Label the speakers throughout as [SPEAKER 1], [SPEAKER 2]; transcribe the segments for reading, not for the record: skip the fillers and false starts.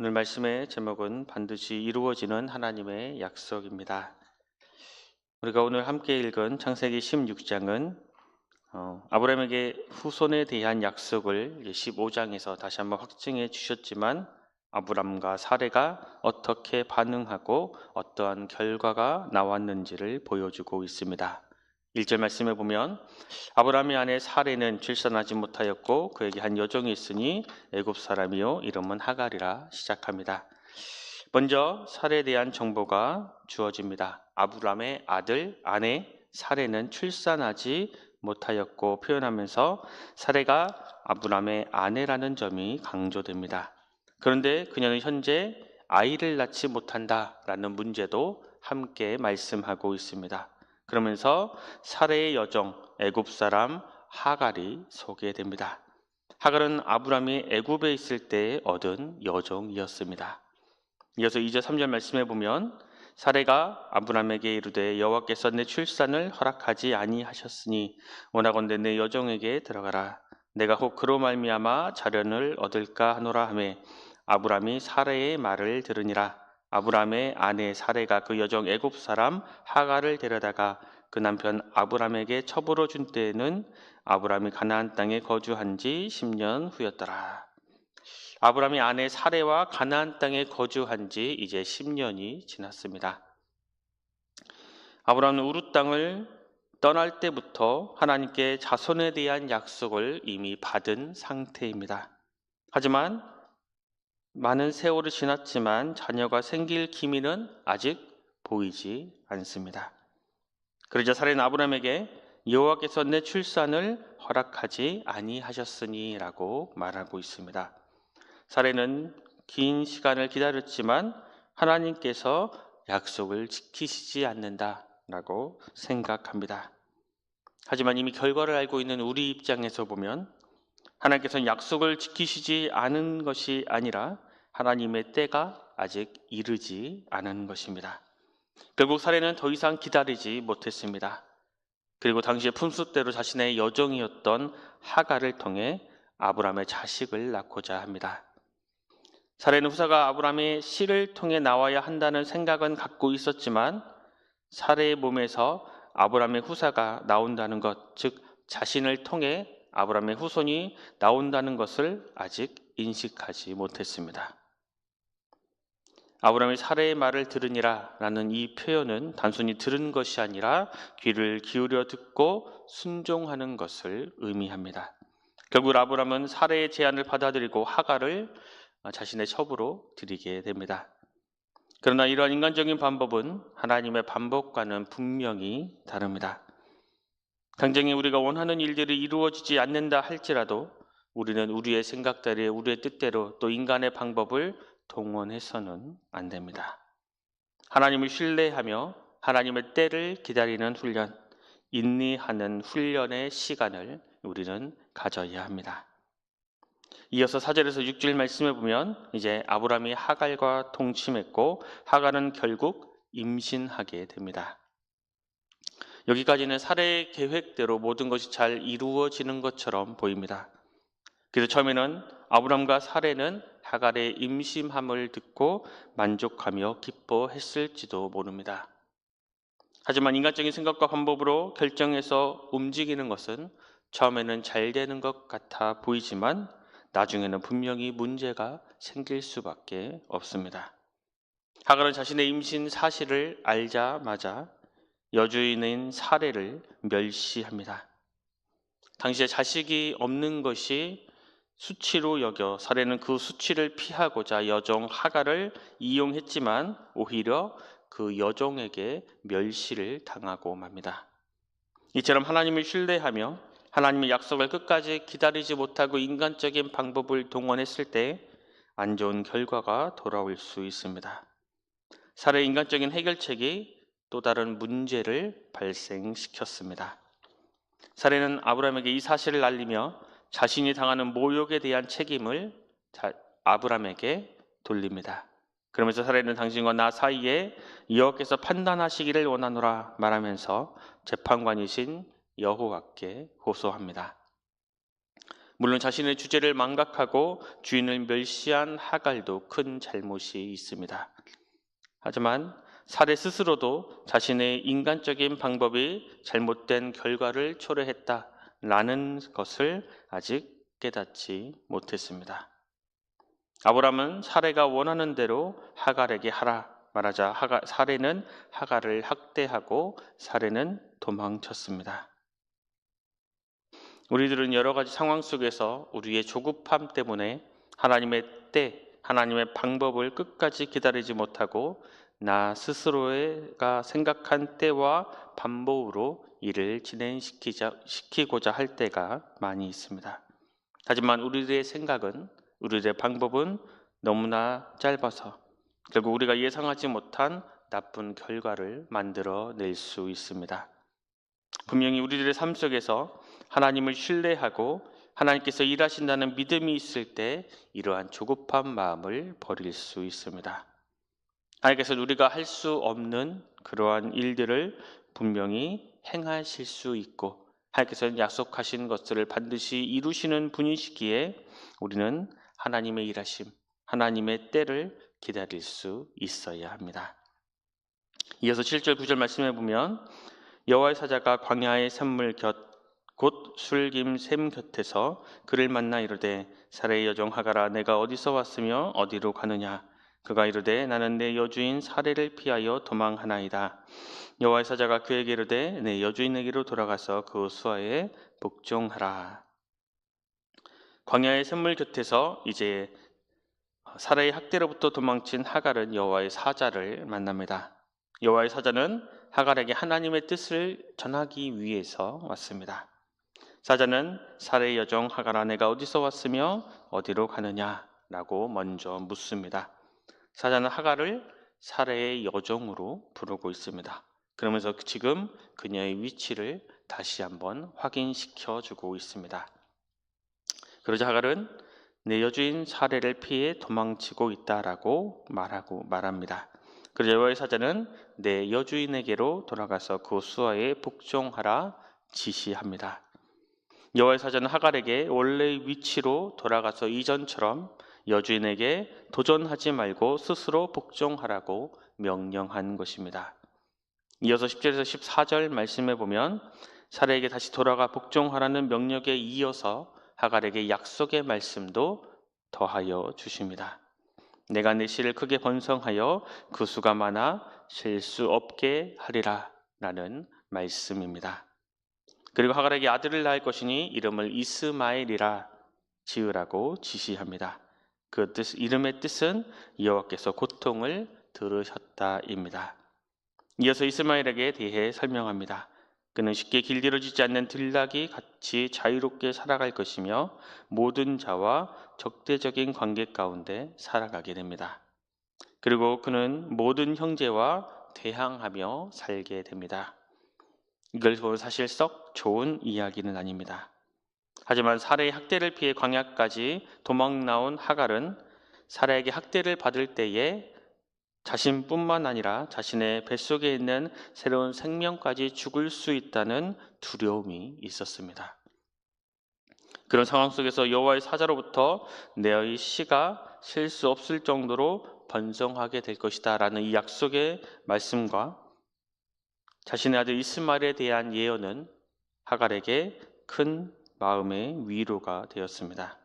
[SPEAKER 1] 오늘 말씀의 제목은 반드시 이루어지는 하나님의 약속입니다. 우리가 오늘 함께 읽은 창세기 16장은 아브라함에게 후손에 대한 약속을 15장에서 다시 한번 확증해 주셨지만 아브람과 사레가 어떻게 반응하고 어떠한 결과가 나왔는지를 보여주고 있습니다. 1절 말씀에 보면 아브라함의 아내 사레는 출산하지 못하였고 그에게 한 여종이 있으니 애굽 사람이요 이름은 하갈이라 시작합니다. 먼저 사레에 대한 정보가 주어집니다. 아브라함의 아내 사레는 출산하지 못하였고 표현하면서 사레가 아브라함의 아내라는 점이 강조됩니다. 그런데 그녀는 현재 아이를 낳지 못한다라는 문제도 함께 말씀하고 있습니다. 그러면서 사레의 여종 애굽 사람 하갈이 소개됩니다. 하갈은 아브라함이 애굽에 있을 때 얻은 여종이었습니다. 이어서 2절 3절 말씀해 보면 사레가 아브라함에게 이르되 여호와께서 내 출산을 허락하지 아니하셨으니 원하건대 내 여종에게 들어가라. 내가 혹 그로 말미암아 자련을 얻을까 하노라 하매 아브라함이 사레의 말을 들으니라. 아브라함의 아내 사레가 그 여종 애굽 사람 하갈을 데려다가 그 남편 아브라함에게 첩으로 준 때에는 아브라함이 가나안 땅에 거주한 지 10년 후였더라. 아브라함이 아내 사레와 가나안 땅에 거주한 지 이제 10년이 지났습니다. 아브라함은 우르 땅을 떠날 때부터 하나님께 자손에 대한 약속을 이미 받은 상태입니다. 하지만 많은 세월이 지났지만 자녀가 생길 기미는 아직 보이지 않습니다. 그러자 사레는 아브라함에게 여호와께서 내 출산을 허락하지 아니하셨으니라고 말하고 있습니다. 사레는 긴 시간을 기다렸지만 하나님께서 약속을 지키시지 않는다라고 생각합니다. 하지만 이미 결과를 알고 있는 우리 입장에서 보면 하나님께서는 약속을 지키시지 않은 것이 아니라 하나님의 때가 아직 이르지 않은 것입니다. 결국 사레는 더 이상 기다리지 못했습니다. 그리고 당시의 풍습대로 자신의 여종이었던 하갈을 통해 아브라함의 자식을 낳고자 합니다. 사레는 후사가 아브라함의 씨를 통해 나와야 한다는 생각은 갖고 있었지만 사레의 몸에서 아브라함의 후사가 나온다는 것, 즉 자신을 통해 아브라함의 후손이 나온다는 것을 아직 인식하지 못했습니다. 아브라함이 사레의 말을 들으니라 라는 이 표현은 단순히 들은 것이 아니라 귀를 기울여 듣고 순종하는 것을 의미합니다. 결국 아브라함은 사레의 제안을 받아들이고 하갈을 자신의 첩으로 드리게 됩니다. 그러나 이러한 인간적인 방법은 하나님의 방법과는 분명히 다릅니다. 당장에 우리가 원하는 일들이 이루어지지 않는다 할지라도 우리는 우리의 생각대로, 우리의 뜻대로 또 인간의 방법을 동원해서는 안 됩니다. 하나님을 신뢰하며 하나님의 때를 기다리는 훈련, 인내하는 훈련의 시간을 우리는 가져야 합니다. 이어서 4절에서 6절 말씀해 보면 이제 아브라함이 하갈과 동침했고 하갈은 결국 임신하게 됩니다. 여기까지는 사레의 계획대로 모든 것이 잘 이루어지는 것처럼 보입니다. 그래서 처음에는 아브라함과 사레는 하갈의 임신함을 듣고 만족하며 기뻐했을지도 모릅니다. 하지만 인간적인 생각과 방법으로 결정해서 움직이는 것은 처음에는 잘 되는 것 같아 보이지만 나중에는 분명히 문제가 생길 수밖에 없습니다. 하갈은 자신의 임신 사실을 알자마자 여주인인 사레를 멸시합니다. 당시에 자식이 없는 것이 수치로 여겨 사레는 그 수치를 피하고자 여종 하갈을 이용했지만 오히려 그 여종에게 멸시를 당하고 맙니다. 이처럼 하나님을 신뢰하며 하나님의 약속을 끝까지 기다리지 못하고 인간적인 방법을 동원했을 때 안 좋은 결과가 돌아올 수 있습니다. 사례의 인간적인 해결책이 또 다른 문제를 발생시켰습니다. 사례는 아브라함에게 이 사실을 알리며 자신이 당하는 모욕에 대한 책임을 아브라함에게 돌립니다. 그러면서 사례는 당신과 나 사이에 여호와께서 판단하시기를 원하노라 말하면서 재판관이신 여호와께 호소합니다. 물론 자신의 주제를 망각하고 주인을 멸시한 하갈도 큰 잘못이 있습니다. 하지만 사례 스스로도 자신의 인간적인 방법이 잘못된 결과를 초래했다라는 것을 아직 깨닫지 못했습니다. 아브라함은 사례가 원하는 대로 하갈에게 하라 말하자 사례는 하갈을 학대하고 사례는 도망쳤습니다. 우리들은 여러 가지 상황 속에서 우리의 조급함 때문에 하나님의 때, 하나님의 방법을 끝까지 기다리지 못하고 나 스스로가 생각한 때와 방법으로 일을 진행시키고자 할 때가 많이 있습니다. 하지만 우리들의 생각은, 우리들의 방법은 너무나 짧아서 결국 우리가 예상하지 못한 나쁜 결과를 만들어낼 수 있습니다. 분명히 우리들의 삶 속에서 하나님을 신뢰하고 하나님께서 일하신다는 믿음이 있을 때 이러한 조급한 마음을 버릴 수 있습니다. 하나님께서 우리가 할 수 없는 그러한 일들을 분명히 행하실 수 있고 하나님께서는 약속하신 것들을 반드시 이루시는 분이시기에 우리는 하나님의 일하심, 하나님의 때를 기다릴 수 있어야 합니다. 이어서 7절 9절 말씀해 보면 여호와의 사자가 광야의 샘물 곁 곧 술김 샘 곁에서 그를 만나 이르되 사레의 여종 하갈아 내가 어디서 왔으며 어디로 가느냐. 그가 이르되 나는 내 여주인 사레를 피하여 도망하나이다. 여호와의 사자가 그에게 이르되 내 여주인에게로 돌아가서 그 수하에 복종하라. 광야의 샘물 곁에서 이제 사레의 학대로부터 도망친 하갈은 여호와의 사자를 만납니다. 여호와의 사자는 하갈에게 하나님의 뜻을 전하기 위해서 왔습니다. 사자는 사레의 여종 하갈아 내가 어디서 왔으며 어디로 가느냐라고 먼저 묻습니다. 사자는 하갈을 사레의 여종으로 부르고 있습니다. 그러면서 지금 그녀의 위치를 다시 한번 확인시켜 주고 있습니다. 그러자 하갈은 내 여주인 사레를 피해 도망치고 있다라고 말합니다. 그러자 여호와의 사자는 내 여주인에게로 돌아가서 그 수하에 복종하라 지시합니다. 여호와의 사자는 하갈에게 원래의 위치로 돌아가서 이전처럼 여주인에게 도전하지 말고 스스로 복종하라고 명령한 것입니다. 이어서 10절에서 14절 말씀해 보면 사레에게 다시 돌아가 복종하라는 명령에 이어서 하갈에게 약속의 말씀도 더하여 주십니다. 내가 내 씨를 크게 번성하여 그 수가 많아 셀 수 없게 하리라 라는 말씀입니다. 그리고 하갈에게 아들을 낳을 것이니 이름을 이스마엘이라 지으라고 지시합니다. 그 이름의 뜻은 여호와께서 고통을 들으셨다입니다. 이어서 이스마엘에게 대해 설명합니다. 그는 쉽게 길들여지지 않는 들락이 같이 자유롭게 살아갈 것이며 모든 자와 적대적인 관계 가운데 살아가게 됩니다. 그리고 그는 모든 형제와 대항하며 살게 됩니다. 이걸 보면 사실 썩 좋은 이야기는 아닙니다. 하지만 사레의 학대를 피해 광야까지 도망 나온 하갈은 사레에게 학대를 받을 때에 자신뿐만 아니라 자신의 뱃속에 있는 새로운 생명까지 죽을 수 있다는 두려움이 있었습니다. 그런 상황 속에서 여호와의 사자로부터 내의 씨가 셀 수 없을 정도로 번성하게 될 것이다 라는 이 약속의 말씀과 자신의 아들 이스마엘에 대한 예언은 하갈에게 큰 마음의 위로가 되었습니다.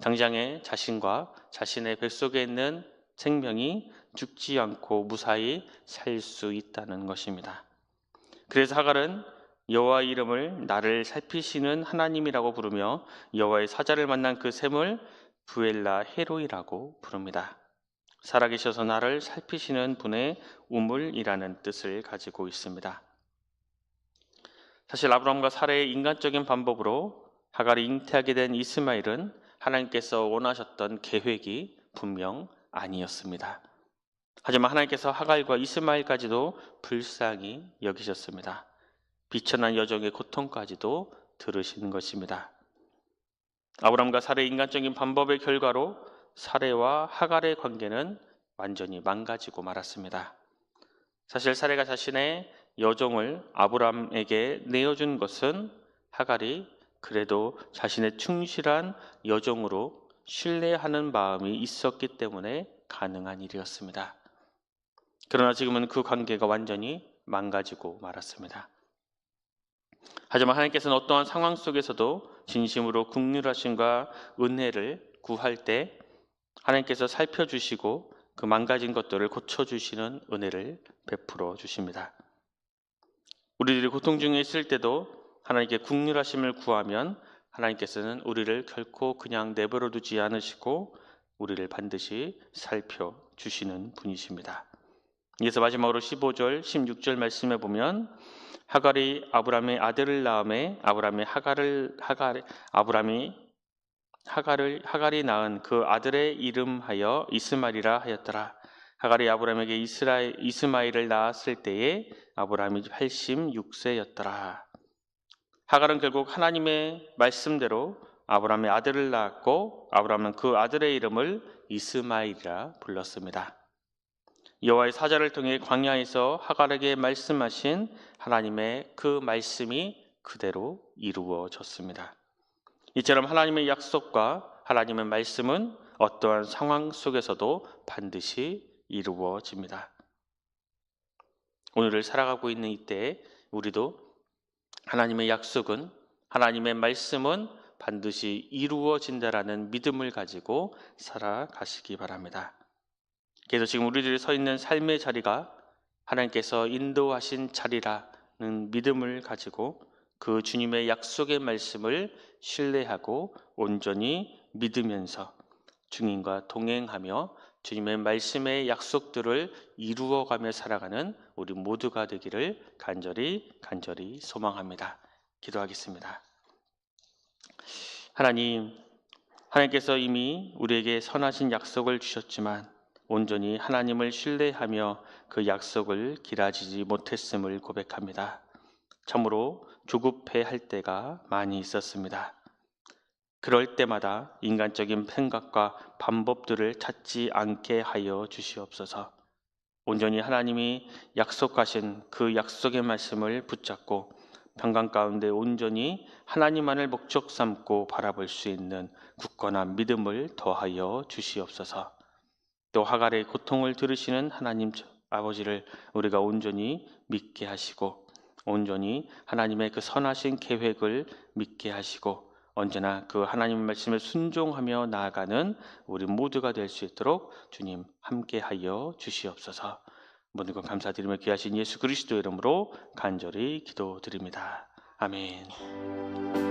[SPEAKER 1] 당장에 자신과 자신의 뱃속에 있는 생명이 죽지 않고 무사히 살 수 있다는 것입니다. 그래서 하갈은 여호와의 이름을 나를 살피시는 하나님이라고 부르며 여호와의 사자를 만난 그 샘을 부엘라 헤로이라고 부릅니다. 살아계셔서 나를 살피시는 분의 우물이라는 뜻을 가지고 있습니다. 사실 아브라함과 사라의 인간적인 방법으로 하갈이 잉태하게 된 이스마엘은 하나님께서 원하셨던 계획이 분명 아니었습니다. 하지만 하나님께서 하갈과 이스마엘까지도 불쌍히 여기셨습니다. 비천한 여정의 고통까지도 들으시는 것입니다. 아브라함과 사라의 인간적인 방법의 결과로 사레와 하갈의 관계는 완전히 망가지고 말았습니다. 사실 사레가 자신의 여종을 아브라함에게 내어준 것은 하갈이 그래도 자신의 충실한 여종으로 신뢰하는 마음이 있었기 때문에 가능한 일이었습니다. 그러나 지금은 그 관계가 완전히 망가지고 말았습니다. 하지만 하나님께서는 어떠한 상황 속에서도 진심으로 긍휼하심과 은혜를 구할 때 하나님께서 살펴주시고 그 망가진 것들을 고쳐주시는 은혜를 베풀어 주십니다. 우리들이 고통 중에 있을 때도 하나님께 긍휼하심을 구하면 하나님께서는 우리를 결코 그냥 내버려 두지 않으시고 우리를 반드시 살펴주시는 분이십니다. 이어서 마지막으로 15절, 16절 말씀에 보면 하갈이 아브람의 아들을 낳음에 하갈이 낳은 그 아들의 이름하여 이스마엘이라 하였더라. 하갈이 아브람에게 이스마엘을 낳았을 때에 아브람이 86세였더라. 하갈은 결국 하나님의 말씀대로 아브람의 아들을 낳았고 아브람은 그 아들의 이름을 이스마엘이라 불렀습니다. 여호와의 사자를 통해 광야에서 하갈에게 말씀하신 하나님의 그 말씀이 그대로 이루어졌습니다. 이처럼 하나님의 약속과 하나님의 말씀은 어떠한 상황 속에서도 반드시 이루어집니다. 오늘을 살아가고 있는 이때 우리도 하나님의 약속은, 하나님의 말씀은 반드시 이루어진다라는 믿음을 가지고 살아가시기 바랍니다. 그래서 지금 우리들이 서 있는 삶의 자리가 하나님께서 인도하신 자리라는 믿음을 가지고 그 주님의 약속의 말씀을 신뢰하고 온전히 믿으면서 주님과 동행하며 주님의 말씀의 약속들을 이루어가며 살아가는 우리 모두가 되기를 간절히 소망합니다. 기도하겠습니다. 하나님께서 이미 우리에게 선하신 약속을 주셨지만 온전히 하나님을 신뢰하며 그 약속을 길어지지 못했음을 고백합니다. 참으로 조급해할 때가 많이 있었습니다. 그럴 때마다 인간적인 생각과 방법들을 찾지 않게 하여 주시옵소서. 온전히 하나님이 약속하신 그 약속의 말씀을 붙잡고 평강 가운데 온전히 하나님만을 목적 삼고 바라볼 수 있는 굳건한 믿음을 더하여 주시옵소서. 또 하갈의 고통을 들으시는 하나님 아버지를 우리가 온전히 믿게 하시고 온전히 하나님의 그 선하신 계획을 믿게 하시고 언제나 그 하나님의 말씀에 순종하며 나아가는 우리 모두가 될 수 있도록 주님 함께하여 주시옵소서. 모든 것 감사드리며 귀하신 예수 그리스도 이름으로 간절히 기도드립니다. 아멘.